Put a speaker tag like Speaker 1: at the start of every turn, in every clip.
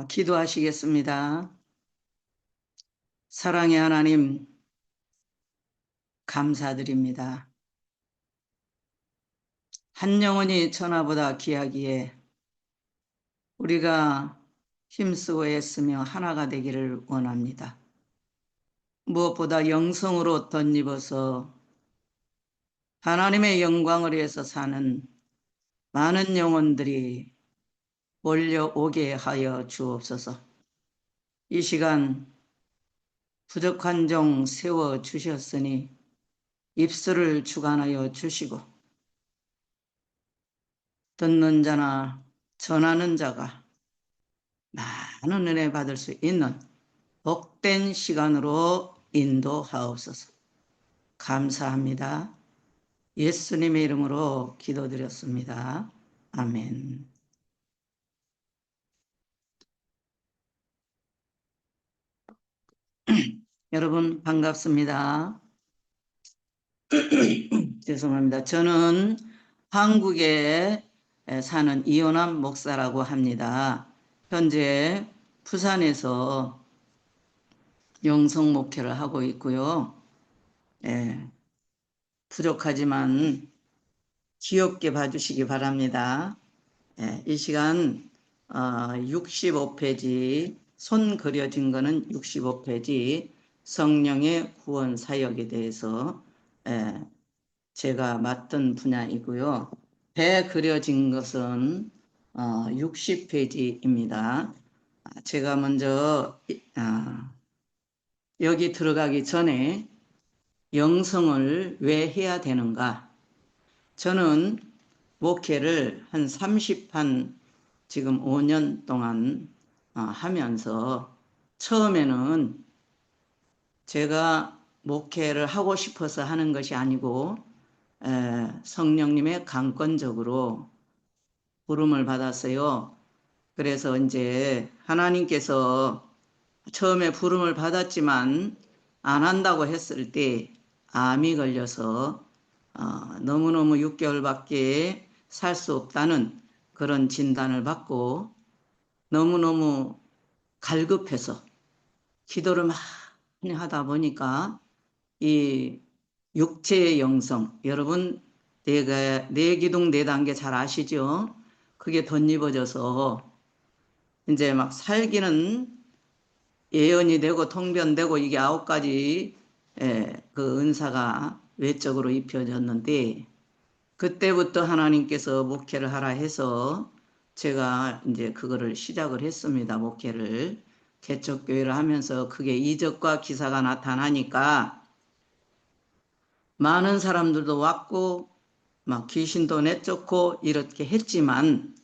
Speaker 1: 기도하시겠습니다. 사랑의 하나님, 감사드립니다. 한 영혼이 천하보다 귀하기에 우리가 힘쓰고 애쓰며 하나가 되기를 원합니다. 무엇보다 영성으로 덧입어서 하나님의 영광을 위해서 사는 많은 영혼들이 몰려오게 하여 주옵소서. 이 시간 부족한 종 세워주셨으니 입술을 주관하여 주시고 듣는 자나 전하는 자가 많은 은혜 받을 수 있는 복된 시간으로 인도하옵소서. 감사합니다. 예수님의 이름으로 기도드렸습니다. 아멘. 여러분 반갑습니다. 죄송합니다. 저는 한국에 사는 이호남 목사라고 합니다. 현재 부산에서 영성 목회를 하고 있고요. 부족하지만 귀엽게 봐주시기 바랍니다. 이 시간 65페이지, 손 그려진 거는 65페이지 성령의 구원 사역에 대해서 제가 맡은 분야이고요. 배 그려진 것은 60페이지입니다. 제가 먼저 여기 들어가기 전에 영성을 왜 해야 되는가? 저는 목회를 한 지금 5년 동안 하면서 처음에는 제가 목회를 하고 싶어서 하는 것이 아니고 성령님의 강권적으로 부름을 받았어요. 그래서 이제 하나님께서 처음에 부름을 받았지만 안 한다고 했을 때 암이 걸려서 너무너무 6개월밖에 살 수 없다는 그런 진단을 받고 너무너무 갈급해서 기도를 많이 하다 보니까 이 육체의 영성, 여러분 뇌기둥 4단계 잘 아시죠? 그게 덧입어져서 이제 막 살기는 예언이 되고 통변되고 이게 9가지 그 은사가 외적으로 입혀졌는데 그때부터 하나님께서 목회를 하라 해서 제가 이제 그거를 시작을 했습니다. 목회를 개척교회를 하면서 그게 이적과 기사가 나타나니까 많은 사람들도 왔고 막 귀신도 내쫓고 이렇게 했지만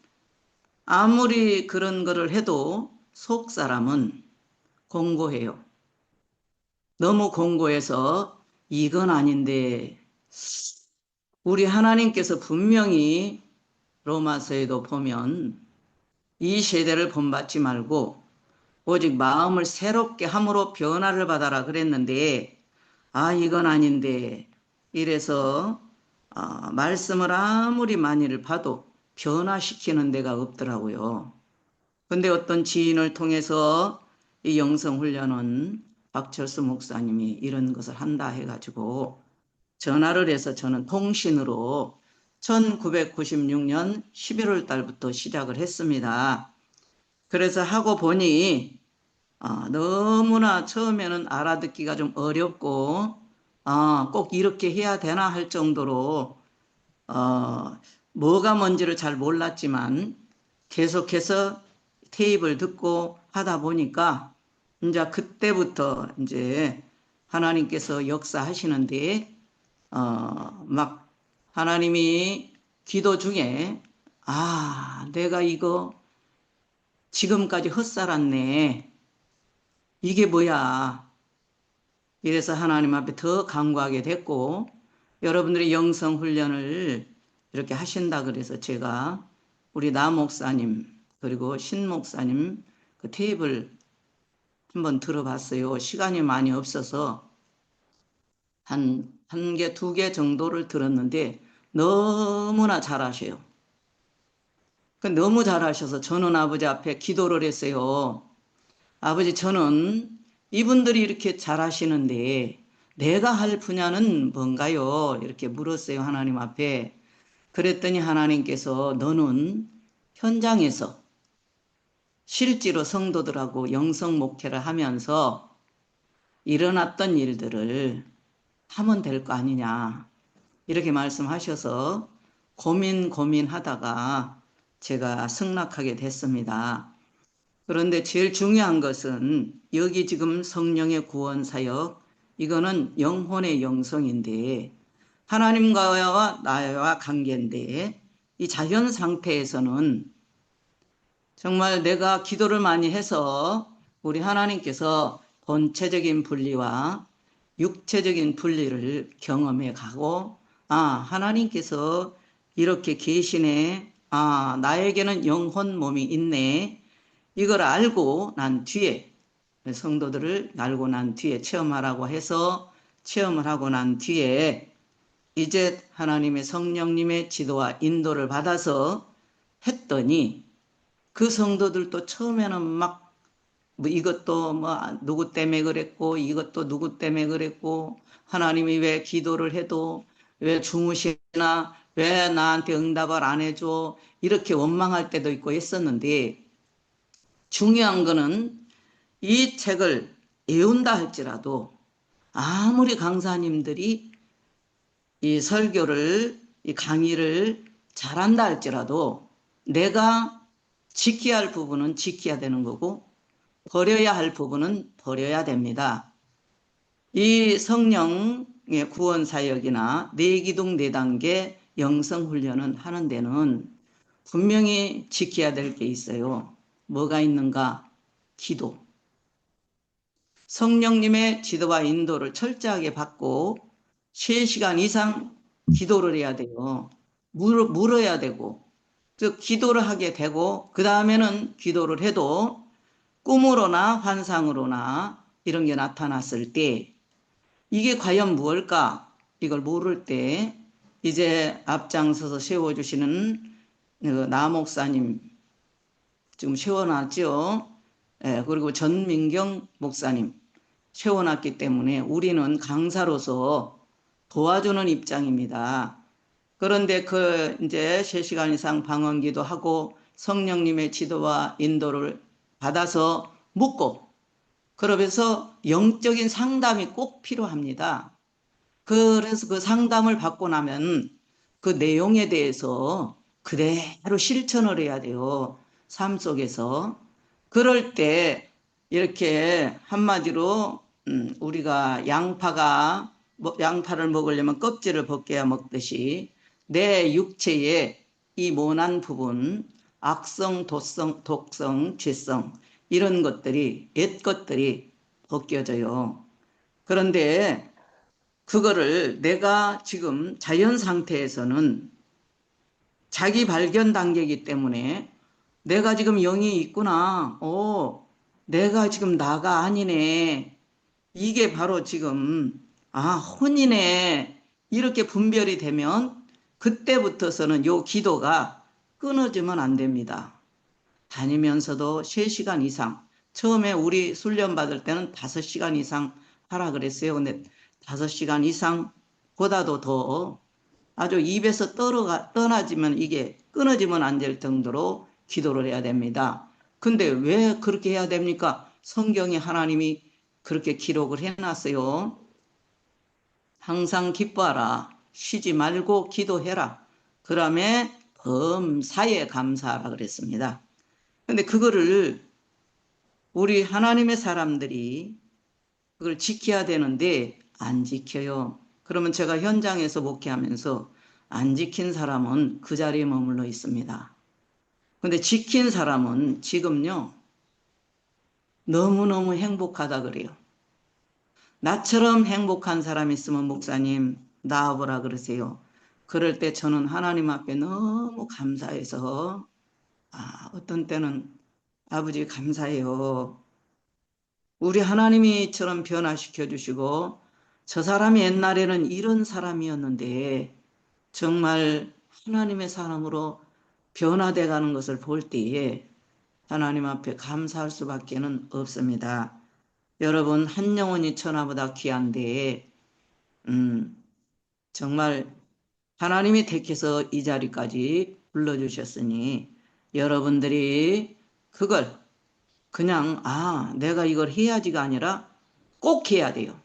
Speaker 1: 아무리 그런 거를 해도 속 사람은 공고해요. 너무 공고해서 이건 아닌데 우리 하나님께서 분명히 로마서에도 보면 이 세대를 본받지 말고 오직 마음을 새롭게 함으로 변화를 받아라 그랬는데 이건 아닌데 이래서 말씀을 아무리 많이를 봐도 변화시키는 데가 없더라고요. 근데 어떤 지인을 통해서 이 영성훈련은 박철수 목사님이 이런 것을 한다 해가지고 전화를 해서 저는 통신으로 1996년 11월 달부터 시작을 했습니다. 그래서 하고 보니 너무나 처음에는 알아듣기가 좀 어렵고 꼭 이렇게 해야 되나 할 정도로 뭐가 뭔지를 잘 몰랐지만 계속해서 테이프를 듣고 하다 보니까 이제 그때부터 이제 하나님께서 역사하시는데 막 하나님이 기도 중에 내가 이거 지금까지 헛살았네. 이게 뭐야. 이래서 하나님 앞에 더 간구하게 됐고 여러분들이 영성 훈련을 이렇게 하신다 그래서 제가 우리 나 목사님 그리고 신 목사님 그 테이프를 한번 들어봤어요. 시간이 많이 없어서 한 개, 2개 정도를 들었는데 너무나 잘하셔요. 너무 잘하셔서 저는 아버지 앞에 기도를 했어요. 아버지, 저는 이분들이 이렇게 잘하시는데 내가 할 분야는 뭔가요? 이렇게 물었어요, 하나님 앞에. 그랬더니 하나님께서 너는 현장에서 실제로 성도들하고 영성 목회를 하면서 일어났던 일들을 하면 될 거 아니냐. 이렇게 말씀하셔서 고민하다가 제가 승낙하게 됐습니다. 그런데 제일 중요한 것은 여기 지금 성령의 구원 사역, 이거는 영혼의 영성인데 하나님과 나와 관계인데 이 자연 상태에서는 정말 내가 기도를 많이 해서 우리 하나님께서 본체적인 분리와 육체적인 분리를 경험해 가고, 하나님께서 이렇게 계시네. 나에게는 영혼 몸이 있네. 이걸 알고 난 뒤에, 성도들을 알고 난 뒤에 체험하라고 해서 체험을 하고 난 뒤에 이제 하나님의 성령님의 지도와 인도를 받아서 했더니 그 성도들도 처음에는 막 뭐 이것도 뭐 누구 때문에 그랬고 이것도 누구 때문에 그랬고 하나님이 왜 기도를 해도 왜 주무시나 왜 나한테 응답을 안 해줘 이렇게 원망할 때도 있고 했었는데 중요한 거는 이 책을 외운다 할지라도 아무리 강사님들이 이 설교를 이 강의를 잘한다 할지라도 내가 지켜야 할 부분은 지켜야 되는 거고 버려야 할 부분은 버려야 됩니다. 이 성령의 구원 사역이나 내기둥 내단계 영성 훈련은 하는 데는 분명히 지켜야 될 게 있어요. 뭐가 있는가? 기도. 성령님의 지도와 인도를 철저하게 받고 3시간 이상 기도를 해야 돼요. 물어야 되고, 즉 기도를 하게 되고 그 다음에는 기도를 해도 꿈으로나 환상으로나 이런 게 나타났을 때 이게 과연 무엇일까? 이걸 모를 때 이제 앞장서서 세워주시는 나 목사님 지금 세워놨죠. 그리고 전민경 목사님 세워놨기 때문에 우리는 강사로서 도와주는 입장입니다. 그런데 이제 3시간 이상 방언기도 하고 성령님의 지도와 인도를 받아서 묻고 그러면서 영적인 상담이 꼭 필요합니다. 그래서 그 상담을 받고 나면 그 내용에 대해서 그대로 실천을 해야 돼요. 삶 속에서. 그럴 때 이렇게 한마디로 우리가 양파를 먹으려면 껍질을 벗겨야 먹듯이 내 육체의 이 모난 부분, 악성, 독성, 죄성 이런 것들이 옛 것들이 벗겨져요. 그런데 그거를 내가 지금 자연 상태에서는 자기 발견 단계이기 때문에 내가 지금 영이 있구나. 내가 지금 나가 아니네. 이게 바로 지금 혼이네. 이렇게 분별이 되면 그때부터서는 요 기도가 끊어지면 안 됩니다. 다니면서도 3시간 이상. 처음에 우리 훈련 받을 때는 5시간 이상 하라 그랬어요. 근데 5시간 이상보다도 더 아주 입에서 떠나지면 이게 끊어지면 안 될 정도로 기도를 해야 됩니다. 근데 왜 그렇게 해야 됩니까? 성경에 하나님이 그렇게 기록을 해놨어요. 항상 기뻐하라. 쉬지 말고 기도해라. 그다음에 범사에 감사하라 그랬습니다. 근데 그거를 우리 하나님의 사람들이 그걸 지켜야 되는데 안 지켜요. 그러면 제가 현장에서 목회하면서 안 지킨 사람은 그 자리에 머물러 있습니다. 근데 지킨 사람은 지금요, 너무너무 행복하다 그래요. 나처럼 행복한 사람 있으면 목사님 나와보라 그러세요. 그럴 때 저는 하나님 앞에 너무 감사해서 어떤 때는 아버지 감사해요. 우리 하나님이 이처럼 변화시켜 주시고 저 사람이 옛날에는 이런 사람이었는데 정말 하나님의 사람으로 변화돼 가는 것을 볼 때에 하나님 앞에 감사할 수밖에는 없습니다. 여러분, 한 영혼이 천하보다 귀한데 정말 하나님이 택해서 이 자리까지 불러주셨으니 여러분들이 그걸 그냥 내가 이걸 해야지가 아니라 꼭 해야 돼요.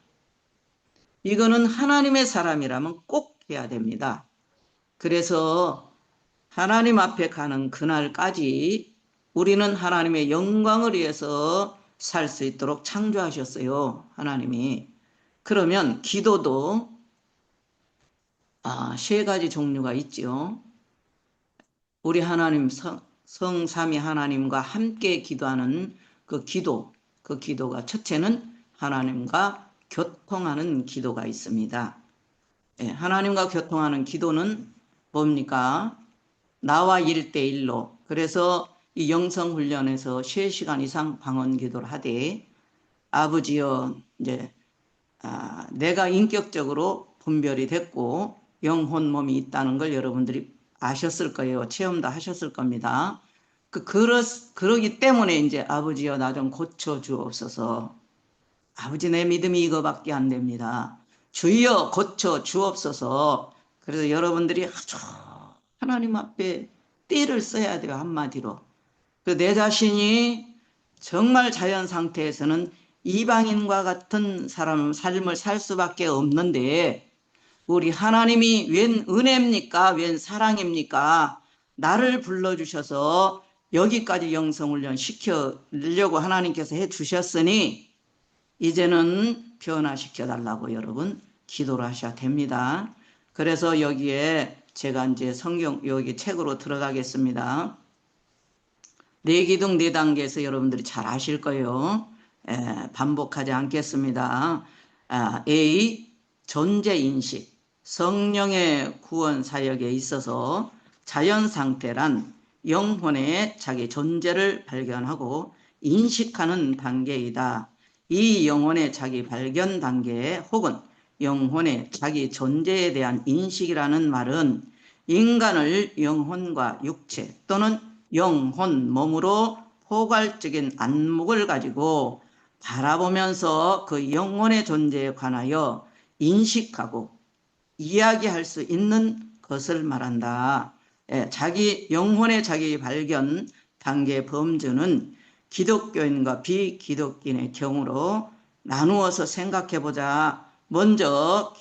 Speaker 1: 이거는 하나님의 사람이라면 꼭 해야 됩니다. 그래서 하나님 앞에 가는 그날까지 우리는 하나님의 영광을 위해서 살 수 있도록 창조하셨어요. 하나님이. 그러면 기도도 세 가지 종류가 있죠. 우리 하나님 성삼위 하나님과 함께 기도하는 그 기도가 첫째는 하나님과 교통하는 기도가 있습니다. 하나님과 교통하는 기도는 뭡니까? 나와 1대1로. 그래서 이 영성훈련에서 3시간 이상 방언 기도를 하되, 아버지여, 이제 내가 인격적으로 분별이 됐고 영혼 몸이 있다는 걸 여러분들이 아셨을 거예요. 체험도 하셨을 겁니다. 그러기 때문에 이제 아버지여 나 좀 고쳐 주옵소서. 아버지 내 믿음이 이거밖에 안 됩니다. 주여 고쳐 주옵소서. 그래서 여러분들이 아주 하나님 앞에 띠를 써야 돼요. 한마디로. 내 자신이 정말 자연 상태에서는 이방인과 같은 삶을 살 수밖에 없는데 우리 하나님이 웬 은혜입니까? 웬 사랑입니까? 나를 불러주셔서 여기까지 영성훈련 시키려고 하나님께서 해주셨으니 이제는 변화시켜 달라고 여러분 기도를 하셔야 됩니다. 그래서 여기에 제가 이제 성경 여기 책으로 들어가겠습니다. 네 기둥 네 단계에서 여러분들이 잘 아실 거예요. 반복하지 않겠습니다. A. 존재인식. 성령의 구원 사역에 있어서 자연 상태란 영혼의 자기 존재를 발견하고 인식하는 단계이다. 이 영혼의 자기 발견 단계 혹은 영혼의 자기 존재에 대한 인식이라는 말은 인간을 영혼과 육체 또는 영혼, 몸으로 포괄적인 안목을 가지고 바라보면서 그 영혼의 존재에 관하여 인식하고 이야기할 수 있는 것을 말한다. 자기 영혼의 자기 발견 단계 범주는 기독교인과 비기독교인의 경우로 나누어서 생각해 보자. 먼저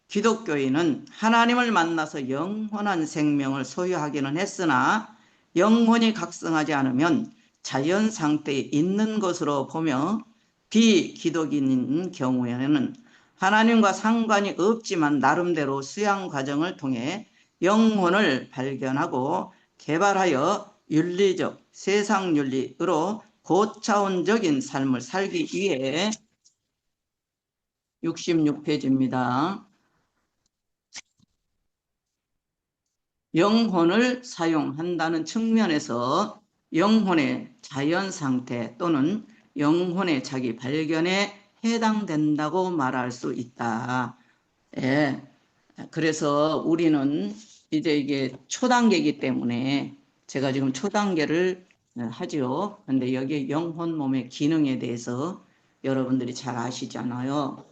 Speaker 1: 기독교인은 하나님을 만나서 영원한 생명을 소유하기는 했으나 영혼이 각성하지 않으면 자연 상태에 있는 것으로 보며 비기독인인 경우에는 하나님과 상관이 없지만 나름대로 수양 과정을 통해 영혼을 발견하고 개발하여 윤리적 세상 윤리로 고차원적인 삶을 살기 위해 66페이지입니다. 영혼을 사용한다는 측면에서 영혼의 자연 상태 또는 영혼의 자기 발견에 해당된다고 말할 수 있다. 그래서 우리는 이제 이게 초단계이기 때문에 제가 지금 초단계를 하지요. 근데 여기 영혼 몸의 기능에 대해서 여러분들이 잘 아시잖아요.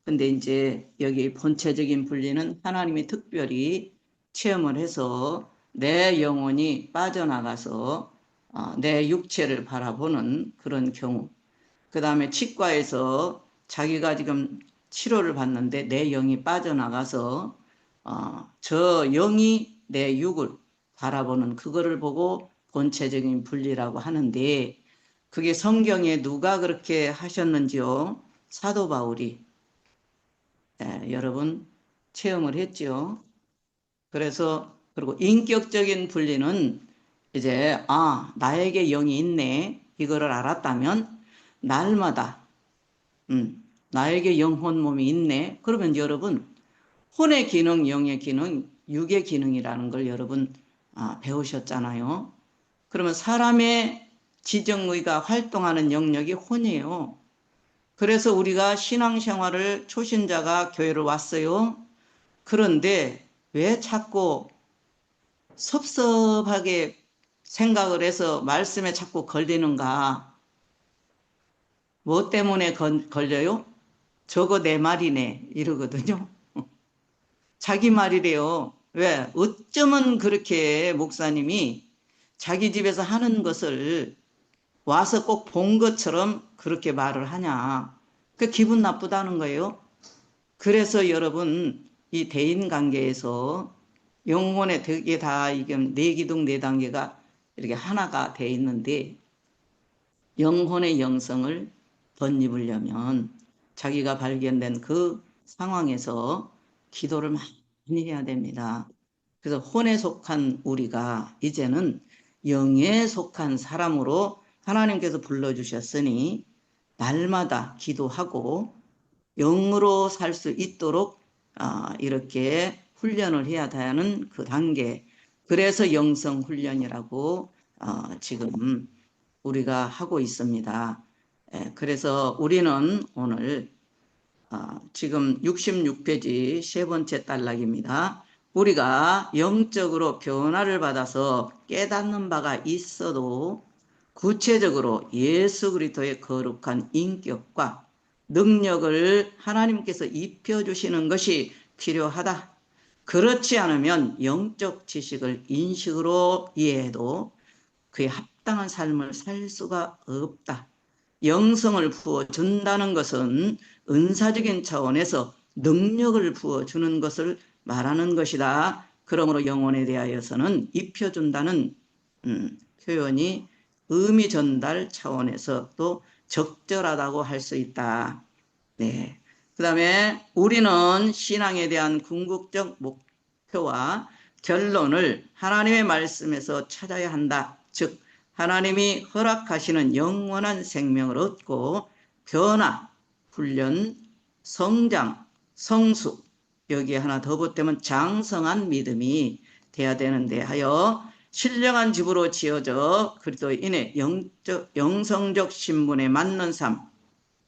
Speaker 1: 근데 이제 여기 본체적인 분리는 하나님이 특별히 체험을 해서 내 영혼이 빠져나가서 내 육체를 바라보는 그런 경우. 그 다음에 치과에서 자기가 지금 치료를 받는데 내 영이 빠져나가서 저 영이 내 육을 바라보는 그거를 보고 본체적인 분리라고 하는데 그게 성경에 누가 그렇게 하셨는지요? 사도 바울이 여러분 체험을 했죠. 그래서 그리고 인격적인 분리는 이제 나에게 영이 있네 이거를 알았다면 날마다 나에게 영혼 몸이 있네. 그러면 여러분 혼의 기능, 영의 기능, 육의 기능이라는 걸 여러분 배우셨잖아요. 그러면 사람의 지정의가 활동하는 영역이 혼이에요. 그래서 우리가 신앙생활을 초신자가 교회를 왔어요. 그런데 왜 자꾸 섭섭하게 생각을 해서 말씀에 자꾸 걸리는가? 뭐 때문에 걸려요? 저거 내 말이네 이러거든요. 자기 말이래요. 왜? 어쩌면 그렇게 목사님이 자기 집에서 하는 것을 와서 꼭 본 것처럼 그렇게 말을 하냐. 그 기분 나쁘다는 거예요. 그래서 여러분 이 대인관계에서 영혼의 덕에 다 이게 네 기둥 네 단계가 이렇게 하나가 돼 있는데 영혼의 영성을 덧입으려면 자기가 발견된 그 상황에서 기도를 많이 해야 됩니다. 그래서 혼에 속한 우리가 이제는 영에 속한 사람으로 하나님께서 불러주셨으니 날마다 기도하고 영으로 살 수 있도록 이렇게 훈련을 해야 하는 그 단계. 그래서 영성 훈련이라고 지금 우리가 하고 있습니다. 그래서 우리는 오늘 지금 66페이지 세 번째 단락입니다. 우리가 영적으로 변화를 받아서 깨닫는 바가 있어도 구체적으로 예수 그리스도의 거룩한 인격과 능력을 하나님께서 입혀주시는 것이 필요하다. 그렇지 않으면 영적 지식을 인식으로 이해해도 그에 합당한 삶을 살 수가 없다. 영성을 부어준다는 것은 은사적인 차원에서 능력을 부어주는 것을 말하는 것이다. 그러므로 영혼에 대하여서는 입혀준다는 표현이 의미 전달 차원에서도 적절하다고 할 수 있다. 네. 그 다음에 우리는 신앙에 대한 궁극적 목표와 결론을 하나님의 말씀에서 찾아야 한다. 즉 하나님이 허락하시는 영원한 생명을 얻고 변화, 훈련, 성장, 성숙 여기에 하나 더 보태면 장성한 믿음이 돼야 되는데 하여 신령한 집으로 지어져 그리스도인의 영성적 신분에 맞는 삶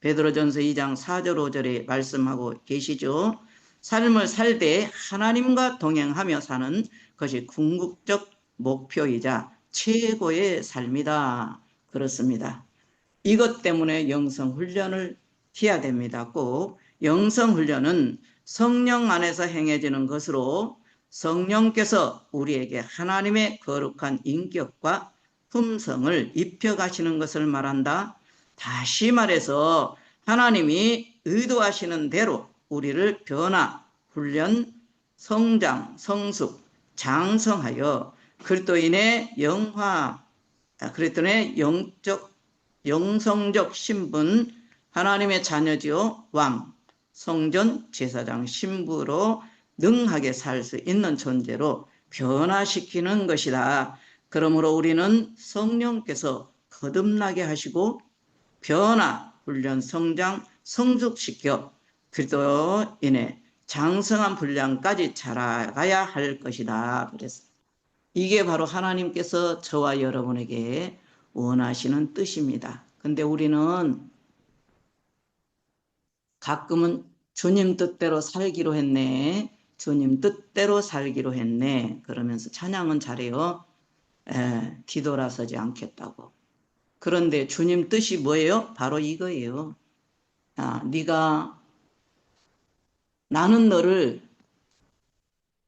Speaker 1: 베드로전서 2장 4절 5절에 말씀하고 계시죠. 삶을 살 때 하나님과 동행하며 사는 것이 궁극적 목표이자 최고의 삶이다. 그렇습니다. 이것 때문에 영성훈련을 해야 됩니다. 꼭 영성훈련은 성령 안에서 행해지는 것으로 성령께서 우리에게 하나님의 거룩한 인격과 품성을 입혀가시는 것을 말한다. 다시 말해서 하나님이 의도하시는 대로 우리를 변화, 훈련, 성장, 성숙, 장성하여 그리스도인의 그리스도인의 영성적 신분, 하나님의 자녀지요 왕, 성전, 제사장 신부로 능하게 살 수 있는 존재로 변화시키는 것이다. 그러므로 우리는 성령께서 거듭나게 하시고 변화, 훈련, 성장, 성숙시켜 그리스도인의 장성한 분량까지 자라가야 할 것이다. 그래서 이게 바로 하나님께서 저와 여러분에게 원하시는 뜻입니다. 근데 우리는 가끔은 주님 뜻대로 살기로 했네. 주님 뜻대로 살기로 했네. 그러면서 찬양은 잘해요. 뒤돌아서지 않겠다고. 그런데 주님 뜻이 뭐예요? 바로 이거예요. 네가 나는 너를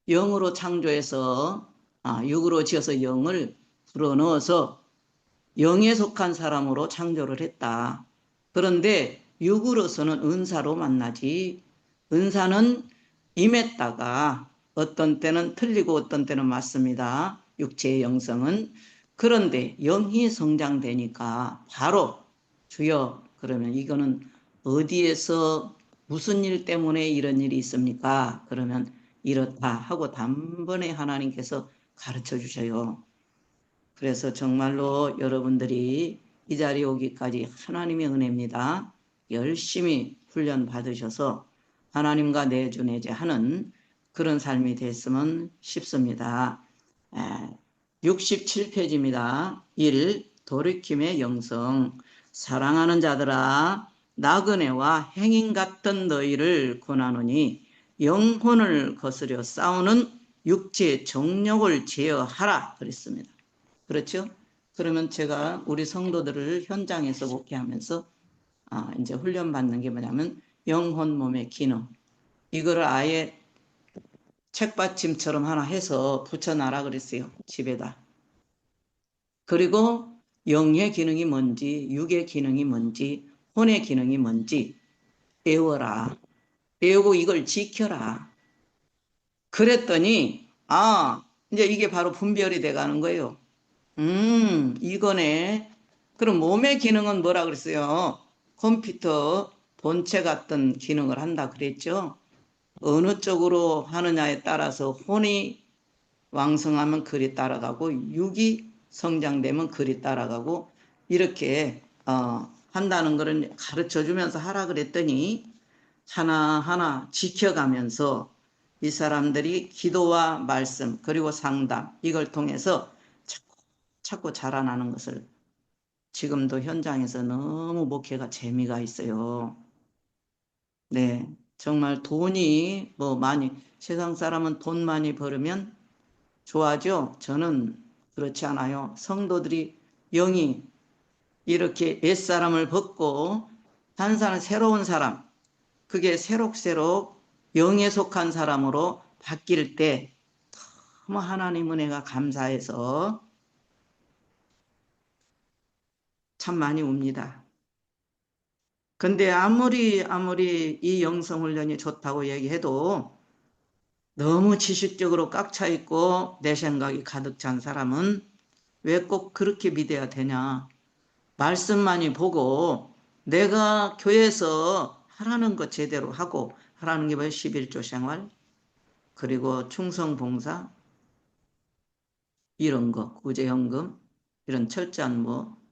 Speaker 1: 영으로 창조해서 육으로 지어서 영을 불어넣어서 영에 속한 사람으로 창조를 했다. 그런데 육으로서는 은사로 만나지. 은사는 임했다가 어떤 때는 틀리고 어떤 때는 맞습니다. 육체의 영성은. 그런데 영이 성장되니까 바로 주여 그러면 이거는 어디에서 무슨 일 때문에 이런 일이 있습니까? 그러면 이렇다 하고 단번에 하나님께서 가르쳐 주셔요. 그래서 정말로 여러분들이 이 자리에 오기까지 하나님의 은혜입니다. 열심히 훈련 받으셔서 하나님과 내주내제 하는 그런 삶이 됐으면 싶습니다. 67페이지입니다. 1. 돌이킴의 영성. 사랑하는 자들아 나그네와 행인 같은 너희를 권하노니 영혼을 거스려 싸우는 육체의 정욕을 제어하라 그랬습니다. 그렇죠? 그러면 제가 우리 성도들을 현장에서 목회하면서 이제 훈련받는 게 뭐냐면 영혼 몸의 기능, 이거를 아예 책받침처럼 하나 해서 붙여놔라 그랬어요. 집에다. 그리고 영의 기능이 뭔지, 육의 기능이 뭔지, 혼의 기능이 뭔지 배워라. 배우고 이걸 지켜라. 그랬더니 이제 이게 바로 분별이 돼가는 거예요. 이거네. 그럼 몸의 기능은 뭐라 그랬어요? 컴퓨터 본체 같은 기능을 한다 그랬죠? 어느 쪽으로 하느냐에 따라서 혼이 왕성하면 글이 따라가고 육이 성장되면 글이 따라가고 이렇게 한다는 것을 가르쳐 주면서 하라 그랬더니 하나하나 지켜가면서 이 사람들이 기도와 말씀 그리고 상담 이걸 통해서 자꾸 자라나는 것을 지금도 현장에서 너무 목회가 재미가 있어요. 네, 정말 돈이 많이 세상 사람은 돈 많이 벌으면 좋아하죠? 저는 그렇지 않아요. 성도들이 영이 이렇게 옛사람을 벗고 단사는 새로운 사람, 그게 새록새록 영에 속한 사람으로 바뀔 때 너무 하나님 은혜가 감사해서 참 많이 웁니다. 근데 아무리 이 영성훈련이 좋다고 얘기해도 너무 지식적으로 꽉 차 있고 내 생각이 가득 찬 사람은 왜 꼭 그렇게 믿어야 되냐? 말씀만이 보고 내가 교회에서 하라는 것 제대로 하고 하라는 게 뭐예요? 11조 생활 그리고 충성봉사 이런 거 구제헌금 이런 철저한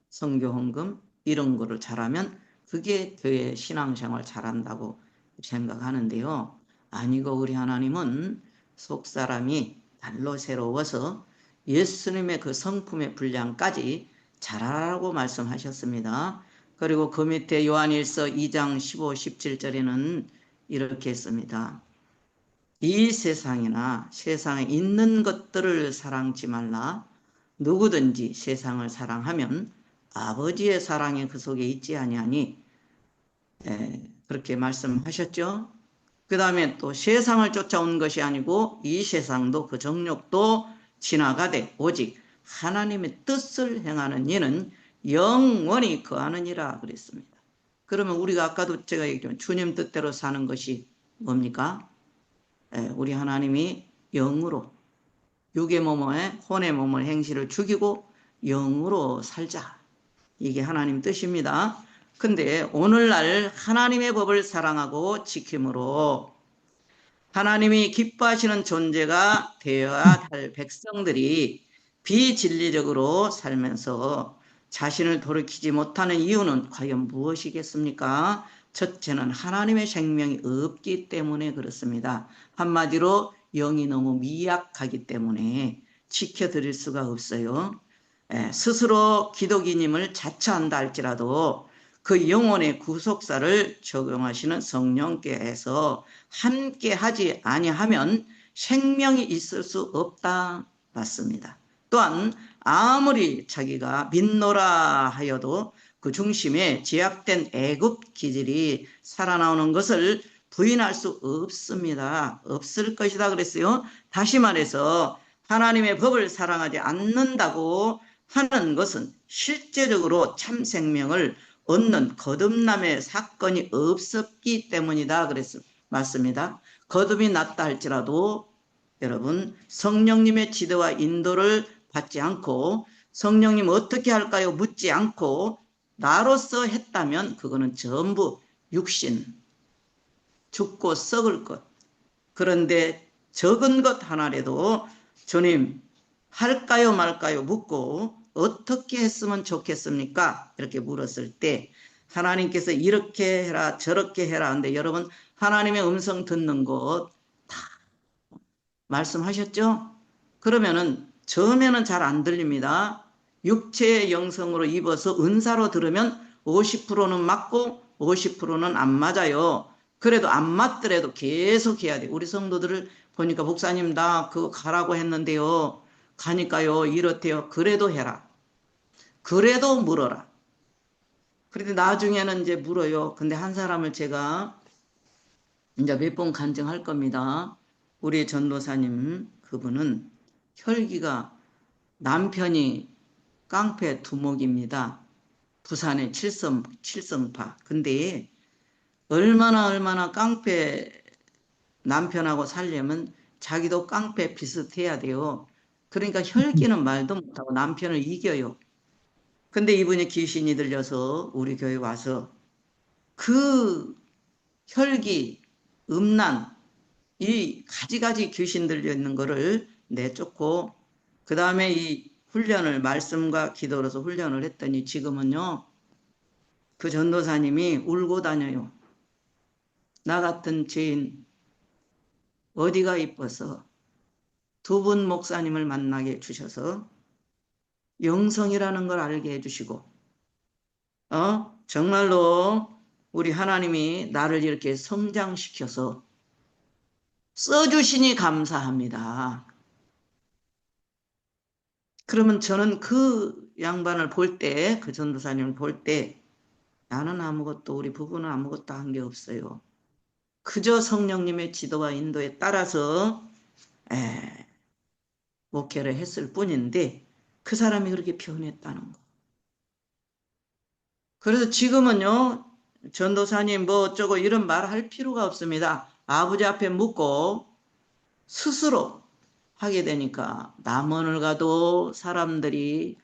Speaker 1: 성교헌금 이런 거를 잘하면 그게 교회 신앙생활 잘한다고 생각하는데요. 아니고 우리 하나님은 속사람이 날로 새로워서 예수님의 그 성품의 분량까지 잘하라고 말씀하셨습니다. 그리고 그 밑에 요한일서 2장 15, 17절에는 이렇게 했습니다. 이 세상이나 세상에 있는 것들을 사랑치 말라. 누구든지 세상을 사랑하면 아버지의 사랑이 그 속에 있지 아니하니 그렇게 말씀하셨죠. 그 다음에 또 세상을 쫓아온 것이 아니고 이 세상도 그 정욕도 지나가되 오직 하나님의 뜻을 행하는 이는 영원히 거하느니라 그랬습니다. 그러면 우리가 아까도 제가 얘기했지만 주님 뜻대로 사는 것이 뭡니까? 우리 하나님이 영으로 육의 몸에 혼의 몸을 행실을 죽이고 영으로 살자. 이게 하나님 뜻입니다. 근데 오늘날 하나님의 법을 사랑하고 지킴으로 하나님이 기뻐하시는 존재가 되어야 할 백성들이 비진리적으로 살면서 자신을 돌이키지 못하는 이유는 과연 무엇이겠습니까? 첫째는 하나님의 생명이 없기 때문에 그렇습니다. 한마디로 영이 너무 미약하기 때문에 지켜드릴 수가 없어요. 스스로 기독인임을 자처한다 할지라도 그 영혼의 구속사를 적용하시는 성령께서 함께 하지 아니하면 생명이 있을 수 없다 맞습니다. 또한 아무리 자기가 믿노라 하여도 그 중심에 제약된 애굽 기질이 살아나오는 것을 부인할 수 없습니다. 없을 것이다 그랬어요. 다시 말해서 하나님의 법을 사랑하지 않는다고 하는 것은 실제적으로 참 생명을 얻는 거듭남의 사건이 없었기 때문이다 그랬습니다. 맞습니다. 거듭이 났다 할지라도 여러분 성령님의 지도와 인도를 받지 않고 성령님 어떻게 할까요? 묻지 않고 나로서 했다면 그거는 전부 육신, 죽고 썩을 것. 그런데 적은 것 하나라도 주님 할까요 말까요 묻고 어떻게 했으면 좋겠습니까? 이렇게 물었을 때 하나님께서 이렇게 해라 저렇게 해라 하는데 여러분 하나님의 음성 듣는 것 다 말씀하셨죠? 그러면은 처음에는 잘 안 들립니다. 육체의 영성으로 입어서 은사로 들으면 50%는 맞고 50%는 안 맞아요. 그래도 안 맞더라도 계속 해야 돼. 우리 성도들을 보니까 목사님 나 그거 가라고 했는데요. 가니까요 이렇대요. 그래도 해라. 그래도 물어라. 그런데 나중에는 이제 물어요. 근데 한 사람을 제가 이제 몇 번 간증할 겁니다. 우리 전도사님 그분은 혈기가 남편이 깡패 두목입니다. 부산의 칠성파. 근데 얼마나 깡패 남편하고 살려면 자기도 깡패 비슷해야 돼요. 그러니까 혈기는 말도 못하고 남편을 이겨요. 근데 이분이 귀신이 들려서 우리 교회 와서 그 혈기, 음란, 이 가지가지 귀신 들려 있는 거를 내쫓고 그 다음에 이 훈련을 말씀과 기도로서 훈련을 했더니 지금은요 그 전도사님이 울고 다녀요. 나 같은 죄인 어디가 이뻐서 두 분 목사님을 만나게 해주셔서 영성이라는 걸 알게 해주시고 정말로 우리 하나님이 나를 이렇게 성장시켜서 써주시니 감사합니다. 그러면 저는 그 양반을 볼 때, 그 전도사님을 볼 때 나는 아무것도 우리 부부는 아무것도 한 게 없어요. 그저 성령님의 지도와 인도에 따라서 목회를 했을 뿐인데 그 사람이 그렇게 표현했다는 거. 그래서 지금은요 전도사님 뭐 어쩌고 이런 말 할 필요가 없습니다. 아버지 앞에 묻고 스스로 하게 되니까 남원을 가도 사람들이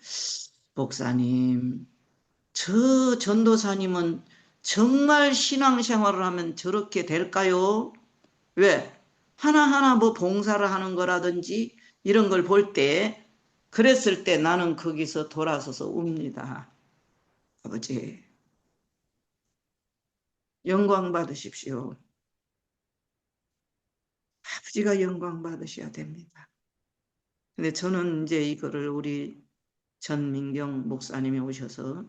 Speaker 1: 목사님 저 전도사님은 정말 신앙생활을 하면 저렇게 될까요? 왜? 하나하나 뭐 봉사를 하는 거라든지 이런 걸 볼 때 그랬을 때 나는 거기서 돌아서서 웁니다. 아버지 영광 받으십시오. 아버지가 영광 받으셔야 됩니다. 근데 저는 이제 이거를 우리 전민경 목사님이 오셔서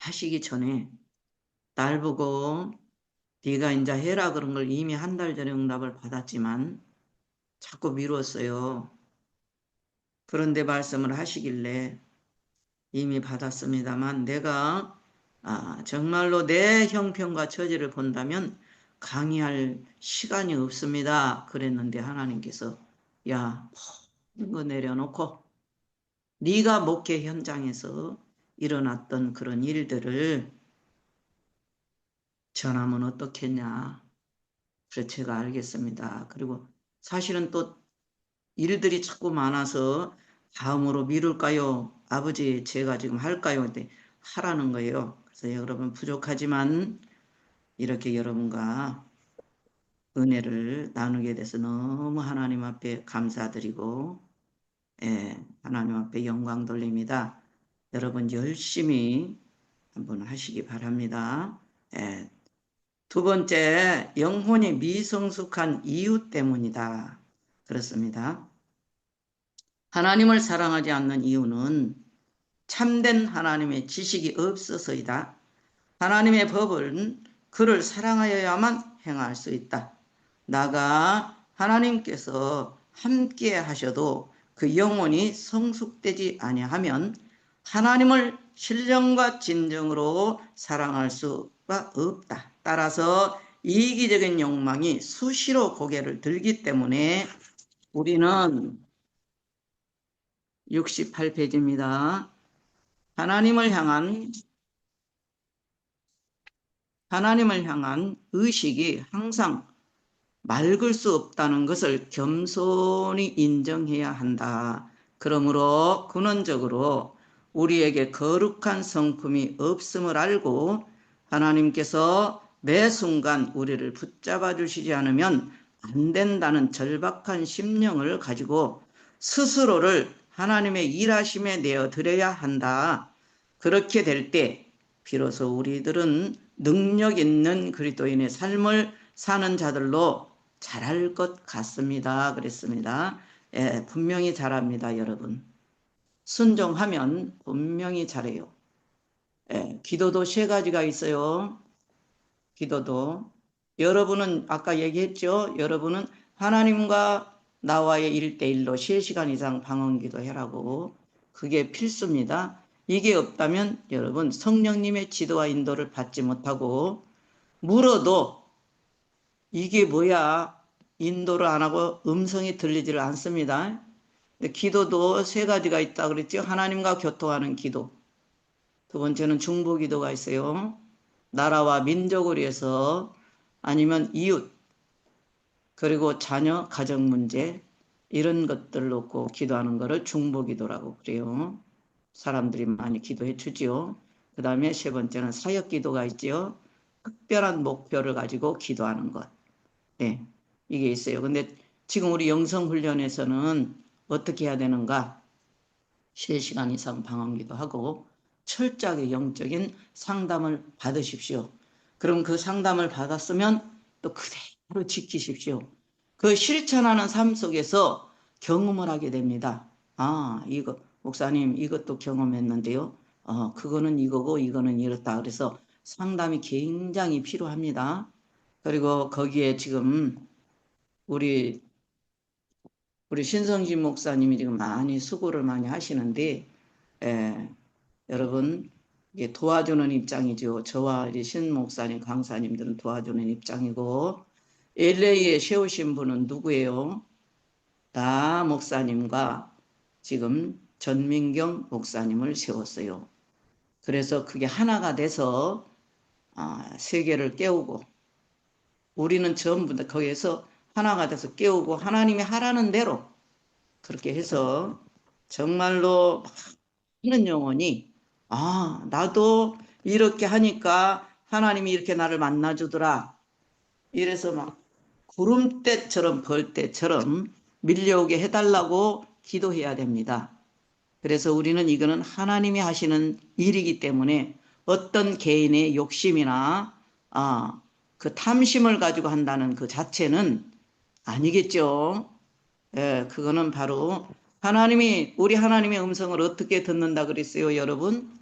Speaker 1: 하시기 전에 날 보고 네가 이제 해라 그런 걸 이미 한 달 전에 응답을 받았지만 자꾸 미뤘어요. 그런데 말씀을 하시길래 이미 받았습니다만 내가 정말로 내 형편과 처지를 본다면 강의할 시간이 없습니다. 그랬는데 하나님께서 야 모든 거 내려놓고 네가 목회 현장에서 일어났던 그런 일들을 전하면 어떻겠냐. 그래서 제가 알겠습니다. 그리고 사실은 또 일들이 자꾸 많아서 다음으로 미룰까요? 아버지 제가 지금 할까요? 근데 하라는 거예요. 그래서 여러분 부족하지만 이렇게 여러분과 은혜를 나누게 돼서 너무 하나님 앞에 감사드리고 하나님 앞에 영광 돌립니다. 여러분 열심히 한번 하시기 바랍니다. 두 번째, 영혼이 미성숙한 이유 때문이다. 그렇습니다. 하나님을 사랑하지 않는 이유는 참된 하나님의 지식이 없어서이다. 하나님의 법은 그를 사랑하여야만 행할 수 있다. 나가 하나님께서 함께 하셔도 그 영혼이 성숙되지 아니하면 하나님을 신령과 진정으로 사랑할 수가 없다. 따라서 이기적인 욕망이 수시로 고개를 들기 때문에 우리는 68페이지입니다. 하나님을 향한 의식이 항상 맑을 수 없다는 것을 겸손히 인정해야 한다. 그러므로 근원적으로 우리에게 거룩한 성품이 없음을 알고 하나님께서 매 순간 우리를 붙잡아 주시지 않으면 안 된다는 절박한 심령을 가지고 스스로를 하나님의 일하심에 내어드려야 한다. 그렇게 될 때 비로소 우리들은 능력 있는 그리스도인의 삶을 사는 자들로 잘할 것 같습니다. 그랬습니다. 분명히 잘합니다, 여러분. 순종하면 분명히 잘해요. 기도도 세 가지가 있어요. 기도도. 여러분은 아까 얘기했죠? 여러분은 하나님과 나와의 1대1로 3시간 이상 방언기도 해라고. 그게 필수입니다. 이게 없다면 여러분 성령님의 지도와 인도를 받지 못하고 물어도 이게 뭐야? 인도를 안 하고 음성이 들리지를 않습니다. 기도도 3가지가 있다 그랬죠. 하나님과 교통하는 기도. 두 번째는 중보기도가 있어요. 나라와 민족을 위해서 아니면 이웃 그리고 자녀 가정 문제 이런 것들 놓고 기도하는 것을 중보기도라고 그래요. 사람들이 많이 기도해 주지요. 그 다음에 3번째는 사역기도가 있지요. 특별한 목표를 가지고 기도하는 것. 네, 이게 있어요. 근데 지금 우리 영성훈련에서는 어떻게 해야 되는가? 3시간 이상 방언기도 하고 철저하게 영적인 상담을 받으십시오. 그럼 그 상담을 받았으면 또 그대로 지키십시오. 그 실천하는 삶 속에서 경험을 하게 됩니다. 아, 이거 목사님 이것도 경험했는데요. 그거는 이거고 이거는 이렇다. 그래서 상담이 굉장히 필요합니다. 그리고 거기에 지금 우리 신성진 목사님이 지금 많이 수고를 많이 하시는데, 여러분, 이게 도와주는 입장이죠. 저와 신 목사님, 강사님들은 도와주는 입장이고, LA에 세우신 분은 누구예요? 나 목사님과 지금 전민경 목사님을 세웠어요. 그래서 그게 하나가 돼서 세계를 깨우고, 우리는 전부 다 거기에서 하나가 돼서 깨우고 하나님이 하라는 대로 그렇게 해서 정말로 많은 영혼이 나도 이렇게 하니까 하나님이 이렇게 나를 만나주더라. 이래서 막 구름대처럼 벌떼처럼 밀려오게 해달라고 기도해야 됩니다. 그래서 우리는 이거는 하나님이 하시는 일이기 때문에 어떤 개인의 욕심이나 그 탐심을 가지고 한다는 그 자체는 아니겠죠. 예, 그거는 바로 우리 하나님의 음성을 어떻게 듣는다 그랬어요, 여러분?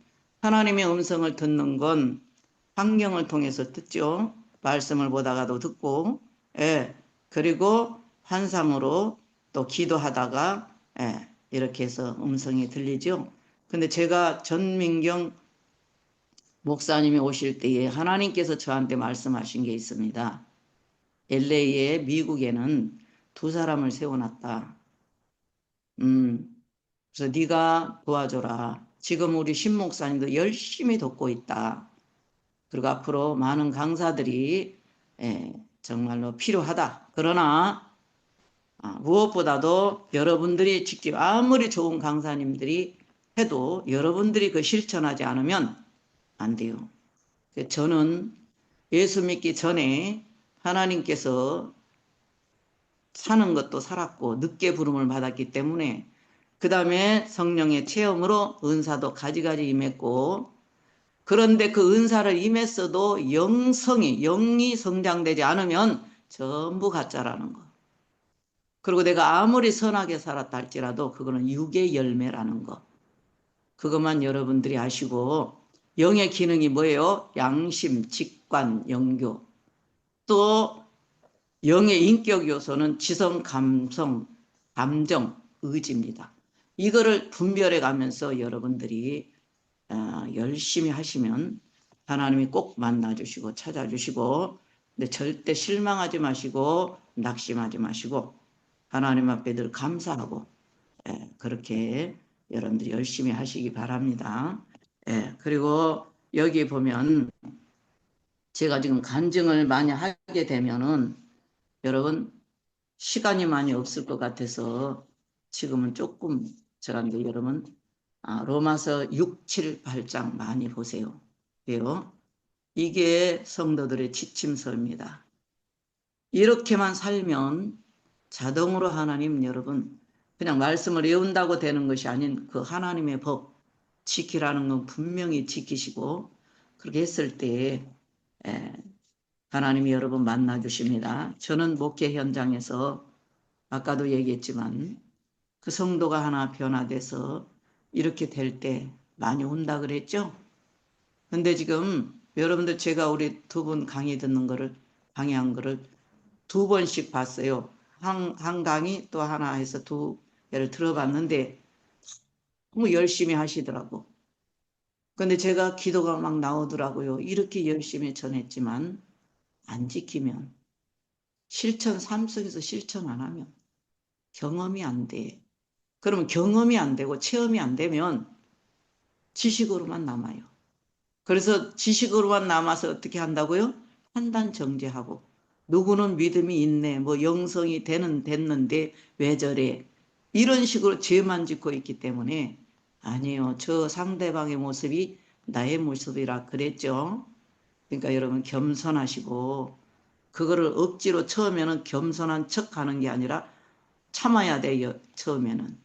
Speaker 1: 하나님의 음성을 듣는 건 환경을 통해서 듣죠. 말씀을 보다가도 듣고, 예, 그리고 환상으로 또 기도하다가, 예, 이렇게 해서 음성이 들리죠. 근데 제가 전민경 목사님이 오실 때에 하나님께서 저한테 말씀하신 게 있습니다. LA에 미국에는 2사람을 세워놨다. 그래서 네가 도와줘라. 지금 우리 신 목사님도 열심히 돕고 있다. 그리고 앞으로 많은 강사들이 정말로 필요하다. 그러나 무엇보다도 여러분들이 직접 아무리 좋은 강사님들이 해도 여러분들이 그 실천하지 않으면 안 돼요. 저는 예수 믿기 전에 하나님께서 사는 것도 살았고 늦게 부름을 받았기 때문에 그 다음에 성령의 체험으로 은사도 가지가지 임했고 그런데 그 은사를 임했어도 영이 성장되지 않으면 전부 가짜라는 거. 그리고 내가 아무리 선하게 살았다 할지라도 그거는 육의 열매라는 거. 그것만 여러분들이 아시고 영의 기능이 뭐예요? 양심, 직관, 영교. 또 영의 인격 요소는 지성, 감성, 감정, 의지입니다. 이거를 분별해 가면서 여러분들이 열심히 하시면 하나님이 꼭 만나주시고 찾아주시고 근데 절대 실망하지 마시고 낙심하지 마시고 하나님 앞에 늘 감사하고 그렇게 여러분들이 열심히 하시기 바랍니다. 그리고 여기 보면 제가 지금 간증을 많이 하게 되면은 여러분 시간이 많이 없을 것 같아서 지금은 조금 저런데 여러분 로마서 6, 7, 8장 많이 보세요. 왜요? 이게 성도들의 지침서입니다. 이렇게만 살면 자동으로 하나님 여러분 그냥 말씀을 외운다고 되는 것이 아닌 그 하나님의 법 지키라는 건 분명히 지키시고 그렇게 했을 때 하나님이 여러분 만나주십니다. 저는 목회 현장에서 아까도 얘기했지만 그 성도가 하나 변화돼서 이렇게 될 때 많이 온다 그랬죠? 근데 지금 여러분들 제가 우리 2분 강의 듣는 거를 강의한 거를 2번씩 봤어요. 한 강의 또 하나 해서 두 개를 들어봤는데 너무 열심히 하시더라고. 근데 제가 기도가 막 나오더라고요. 이렇게 열심히 전했지만 안 지키면 삶 속에서 실천 안 하면 경험이 안 돼. 그러면 경험이 안 되고 체험이 안 되면 지식으로만 남아요. 그래서 지식으로만 남아서 어떻게 한다고요? 판단 정죄하고 누구는 믿음이 있네, 뭐 영성이 됐는데 왜 저래? 이런 식으로 죄만 짓고 있기 때문에 아니에요. 저 상대방의 모습이 나의 모습이라 그랬죠. 그러니까 여러분 겸손하시고 그거를 억지로 처음에는 겸손한 척 하는 게 아니라 참아야 돼요. 처음에는.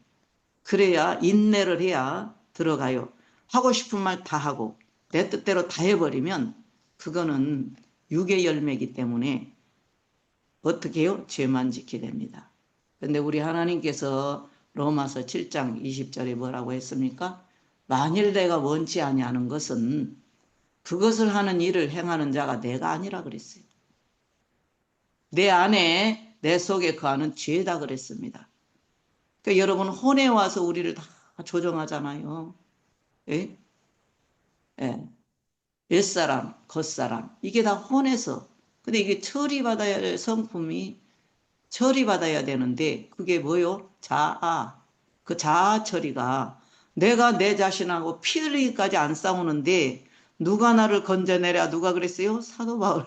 Speaker 1: 그래야 인내를 해야 들어가요. 하고 싶은 말 다 하고 내 뜻대로 다 해버리면 그거는 육의 열매이기 때문에 어떻게 해요? 죄만 지게 됩니다. 근데 우리 하나님께서 로마서 7장 20절에 뭐라고 했습니까? 만일 내가 원치 아니하는 것은 그것을 하는 일을 행하는 자가 내가 아니라 그랬어요. 내 안에 내 속에 거하는 죄다 그랬습니다. 그러니까 여러분 혼에 와서 우리를 다 조정하잖아요. 예? 예. 옛사람, 겉사람 이게 다 혼에서 근데 이게 처리받아야 할 성품이 처리받아야 되는데 그게 뭐요? 자아. 그 자아 처리가 내가 내 자신하고 피 흘리기까지 안 싸우는데 누가 나를 건져내랴 누가 그랬어요? 사도 바울.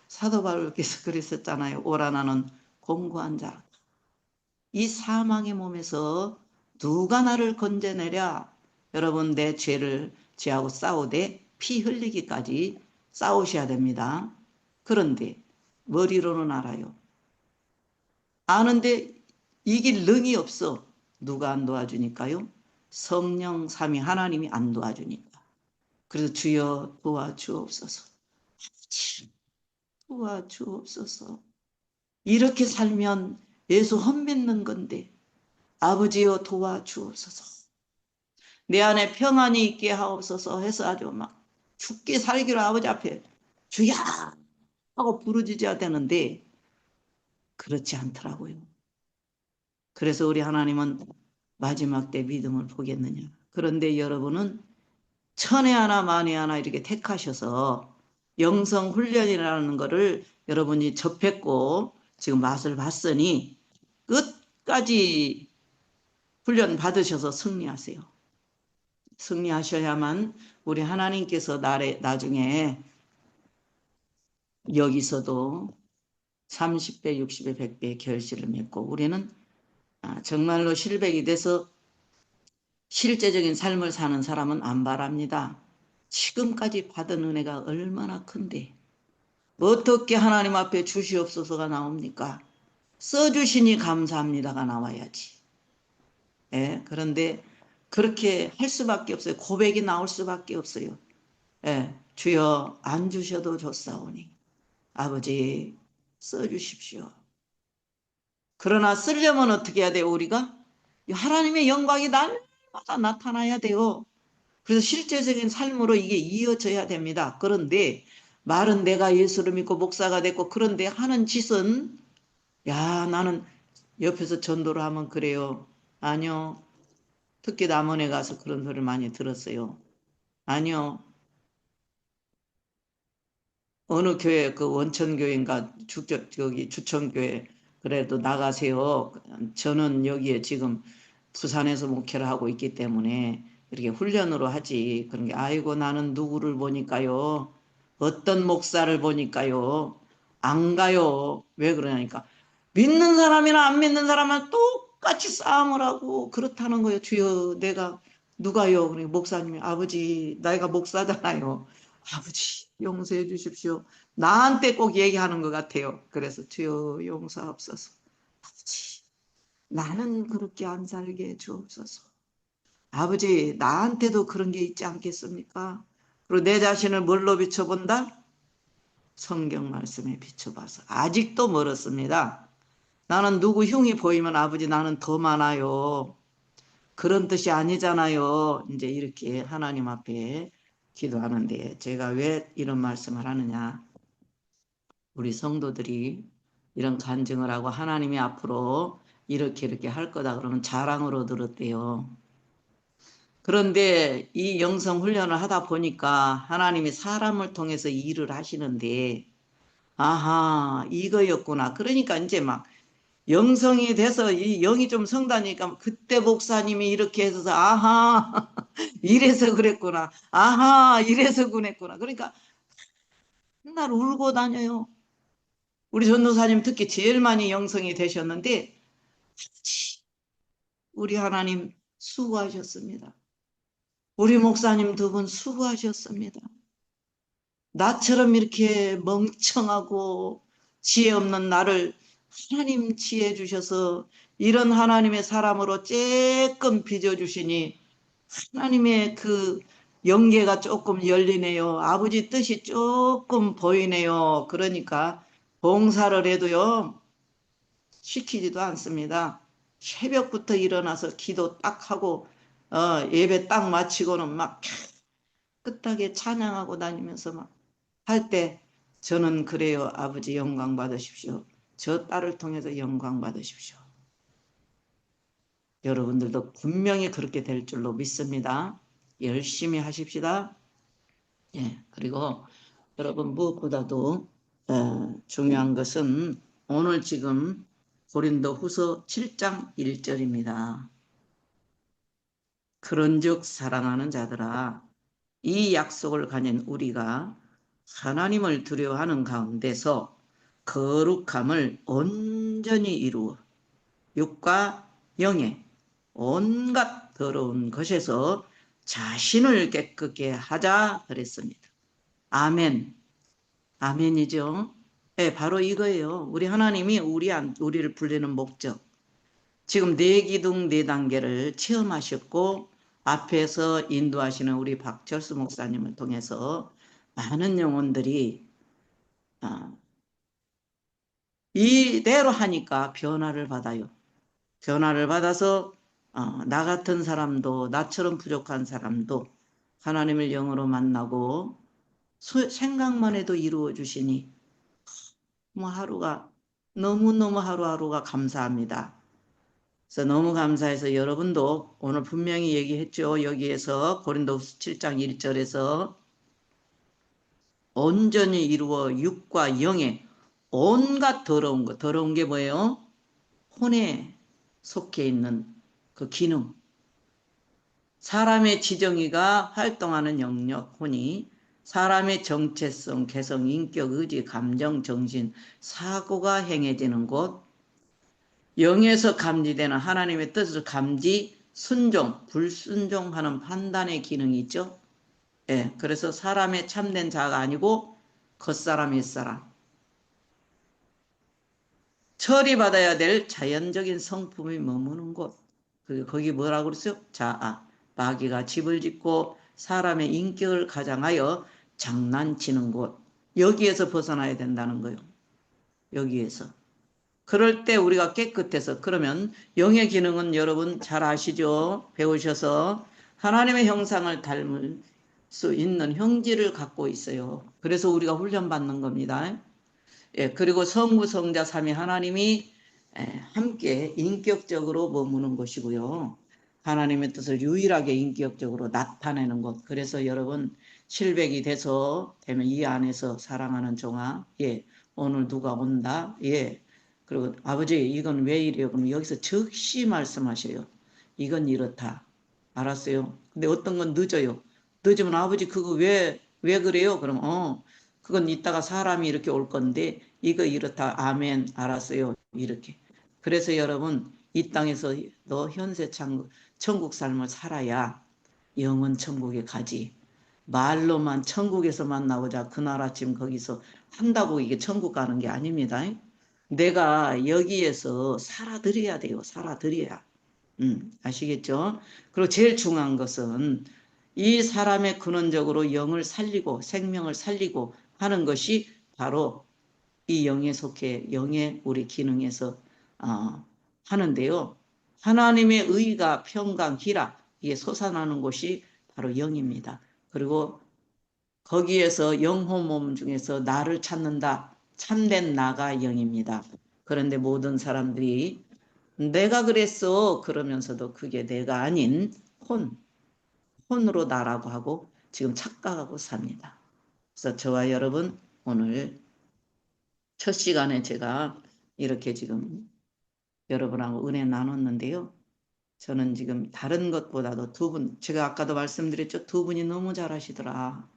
Speaker 1: 사도 바울께서 그랬었잖아요. 오라 나는 공고한 자. 이 사망의 몸에서 누가 나를 건져내랴? 여러분 내 죄하고 싸우되 피 흘리기까지 싸우셔야 됩니다. 그런데 머리로는 알아요. 아는데 이길 능이 없어. 누가 안 도와주니까요? 성령 삼위 하나님이 안 도와주니까. 그래서 주여 도와주옵소서. 도와주옵소서. 이렇게 살면 예수 헛믿는 건데 아버지여 도와주옵소서. 내 안에 평안이 있게 하옵소서 해서 아주 막 죽게 살기로 아버지 앞에 주야 하고 부르짖어야 되는데 그렇지 않더라고요. 그래서 우리 하나님은 마지막 때 믿음을 보겠느냐. 그런데 여러분은 천에 하나 만에 하나 이렇게 택하셔서 영성 훈련이라는 거를 여러분이 접했고 지금 맛을 봤으니 끝까지 훈련 받으셔서 승리하세요. 승리하셔야만 우리 하나님께서 나중에 여기서도 30배, 60배, 100배의 결실을 맺고 우리는 정말로 실백이 돼서 실제적인 삶을 사는 사람은 안 바랍니다. 지금까지 받은 은혜가 얼마나 큰데 어떻게 하나님 앞에 주시옵소서가 나옵니까? 써주시니 감사합니다가 나와야지. 예, 그런데 그렇게 할 수밖에 없어요. 고백이 나올 수밖에 없어요. 예, 주여 안 주셔도 좋사오니 아버지 써주십시오. 그러나 쓰려면 어떻게 해야 돼요? 우리가 하나님의 영광이 날마다 나타나야 돼요. 그래서 실제적인 삶으로 이게 이어져야 됩니다. 그런데 말은 내가 예수를 믿고 목사가 됐고 그런데 하는 짓은 야 나는 옆에서 전도를 하면 그래요. 아니요. 특히 남원에 가서 그런 소리를 많이 들었어요. 아니요. 어느 교회 그 원천교회인가 저기 주천교회 그래도 나가세요. 저는 여기에 지금 부산에서 목회를 하고 있기 때문에 이렇게 훈련으로 하지. 그런 게 아이고 나는 누구를 보니까요. 어떤 목사를 보니까요. 안 가요. 왜 그러냐니까 믿는 사람이나 안 믿는 사람은 똑같이 싸움을 하고 그렇다는 거예요. 주여 내가 누가요? 그러니까 목사님이 아버지 내가 목사잖아요. 아버지 용서해 주십시오. 나한테 꼭 얘기하는 것 같아요. 그래서 주여 용서하옵소서. 아버지 나는 그렇게 안 살게 주옵소서. 아버지 나한테도 그런 게 있지 않겠습니까? 그리고 내 자신을 뭘로 비춰본다? 성경 말씀에 비춰봐서 아직도 멀었습니다. 나는 누구 흉이 보이면 아버지 나는 더 많아요. 그런 뜻이 아니잖아요. 이제 이렇게 하나님 앞에 기도하는데 제가 왜 이런 말씀을 하느냐. 우리 성도들이 이런 간증을 하고 하나님이 앞으로 이렇게 할 거다 그러면 자랑으로 들었대요. 그런데 이 영성 훈련을 하다 보니까 하나님이 사람을 통해서 일을 하시는데 아하 이거였구나. 그러니까 이제 막 영성이 돼서 이 영이 좀 성다니까 그때 목사님이 이렇게 해서 아하 이래서 그랬구나. 아하 이래서 그랬구나. 그러니까 맨날 울고 다녀요. 우리 전도사님 특히 제일 많이 영성이 되셨는데 우리 하나님 수고하셨습니다. 우리 목사님 두 분 수고하셨습니다. 나처럼 이렇게 멍청하고 지혜 없는 나를 하나님 지혜 주셔서 이런 하나님의 사람으로 쬐끔 빚어주시니 하나님의 그 영계가 조금 열리네요. 아버지 뜻이 조금 보이네요. 그러니까 봉사를 해도요, 시키지도 않습니다. 새벽부터 일어나서 기도 딱 하고, 예배 딱 마치고는 막 깨끗하게 찬양하고 다니면서 막 할 때 저는 그래요. 아버지 영광 받으십시오. 저 딸을 통해서 영광 받으십시오. 여러분들도 분명히 그렇게 될 줄로 믿습니다. 열심히 하십시다. 예, 그리고 여러분 무엇보다도 중요한 것은 오늘 지금 고린도 후서 7장 1절입니다. 그런즉 사랑하는 자들아 이 약속을 가진 우리가 하나님을 두려워하는 가운데서 거룩함을 온전히 이루어 육과 영의 온갖 더러운 것에서 자신을 깨끗게 하자 그랬습니다. 아멘. 아멘이죠. 네, 바로 이거예요. 우리 하나님이 우리를 부르는 목적. 지금 네 기둥 네 단계를 체험하셨고 앞에서 인도하시는 우리 박철수 목사님을 통해서 많은 영혼들이 이대로 하니까 변화를 받아요. 변화를 받아서 나 같은 사람도 나처럼 부족한 사람도 하나님을 영으로 만나고 생각만 해도 이루어 주시니 뭐 하루가 너무너무 하루하루가 감사합니다. 그래서 너무 감사해서 여러분도 오늘 분명히 얘기했죠. 여기에서 고린도후서 7장 1절에서 온전히 이루어 육과 영의 온갖 더러운 것. 더러운 게 뭐예요? 혼에 속해 있는 그 기능. 사람의 지정의가 활동하는 영역, 혼이 사람의 정체성, 개성, 인격, 의지, 감정, 정신, 사고가 행해지는 곳, 영에서 감지되는 하나님의 뜻을 감지, 순종, 불순종하는 판단의 기능이 있죠. 예, 그래서 사람의 참된 자가 아니고 겉사람, 윗사람. 처리받아야 될 자연적인 성품이 머무는 곳. 거기 뭐라고 그랬어요? 자아. 마귀가 집을 짓고 사람의 인격을 가장하여 장난치는 곳. 여기에서 벗어나야 된다는 거예요. 여기에서. 그럴 때 우리가 깨끗해서 그러면 영의 기능은 여러분 잘 아시죠? 배우셔서 하나님의 형상을 닮을 수 있는 형질을 갖고 있어요. 그래서 우리가 훈련받는 겁니다. 예, 그리고 성부, 성자, 삼위 하나님이 함께 인격적으로 머무는 것이고요. 하나님의 뜻을 유일하게 인격적으로 나타내는 것. 그래서 여러분 실백이 되면 이 안에서 사랑하는 종아, 예, 오늘 누가 온다, 예. 그리고 아버지 이건 왜 이래요? 그럼 여기서 즉시 말씀하셔요. 이건 이렇다. 알았어요? 근데 어떤 건 늦어요. 늦으면 아버지 그거 왜 그래요? 그럼 그건 이따가 사람이 이렇게 올 건데 이거 이렇다. 아멘. 알았어요. 이렇게. 그래서 여러분 이 땅에서 너 현세 천국 삶을 살아야 영원 천국에 가지. 말로만 천국에서 만나보자. 그날 아침 거기서 한다고 이게 천국 가는 게 아닙니다. 내가 여기에서 살아드려야 돼요. 살아드려야. 아시겠죠? 그리고 제일 중요한 것은 이 사람의 근원적으로 영을 살리고 생명을 살리고 하는 것이 바로 이 영에 속해 영의 우리 기능에서 하는데요. 하나님의 의가 평강 희락 이게 솟아나는 곳이 바로 영입니다. 그리고 거기에서 영호 몸 중에서 나를 찾는다. 참된 나가 영입니다. 그런데 모든 사람들이 내가 그랬어 그러면서도 그게 내가 아닌 혼으로 나라고 하고 지금 착각하고 삽니다. 그래서 저와 여러분 오늘 첫 시간에 제가 이렇게 지금 여러분하고 은혜 나눴는데요. 저는 지금 다른 것보다도 두 분, 제가 아까도 말씀드렸죠. 두 분이 너무 잘하시더라.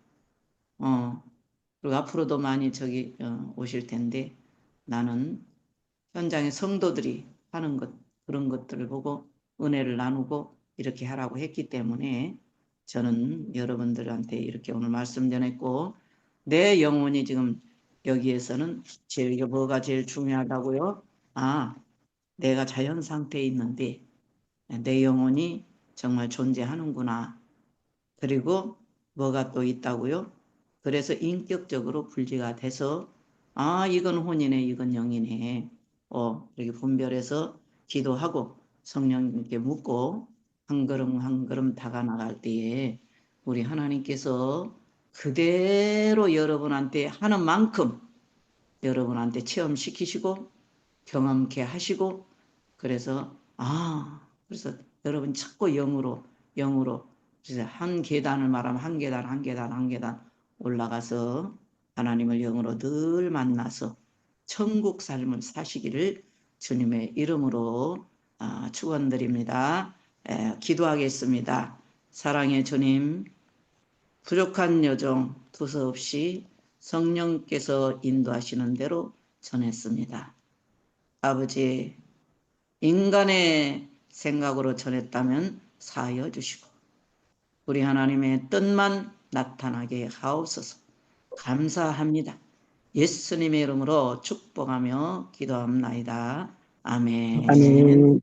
Speaker 1: 그리고 앞으로도 많이 오실 텐데 나는 현장의 성도들이 하는 그런 것들을 보고 은혜를 나누고 이렇게 하라고 했기 때문에 저는 여러분들한테 이렇게 오늘 말씀 전했고 내 영혼이 지금 여기에서는 이게 뭐가 제일 중요하다고요? 내가 자연 상태에 있는데 내 영혼이 정말 존재하는구나. 그리고 뭐가 또 있다고요? 그래서 인격적으로 분리가 돼서 이건 혼이네 이건 영이네 이렇게 분별해서 기도하고 성령님께 묻고 한 걸음 한 걸음 다가나갈 때에 우리 하나님께서 그대로 여러분한테 하는 만큼 여러분한테 체험시키시고 경험케 하시고 그래서 그래서 여러분 자꾸 영으로 그래서 한 계단을 말하면 한 계단 한 계단 한 계단 올라가서 하나님을 영으로 늘 만나서 천국 삶을 사시기를 주님의 이름으로 축원드립니다. 기도하겠습니다. 사랑의 주님, 부족한 여정 두서없이 성령께서 인도하시는 대로 전했습니다. 아버지, 인간의 생각으로 전했다면 사하여 주시고 우리 하나님의 뜻만 나타나게 하옵소서. 감사합니다. 예수님의 이름으로 축복하며 기도합나이다. 아멘.
Speaker 2: 아멘.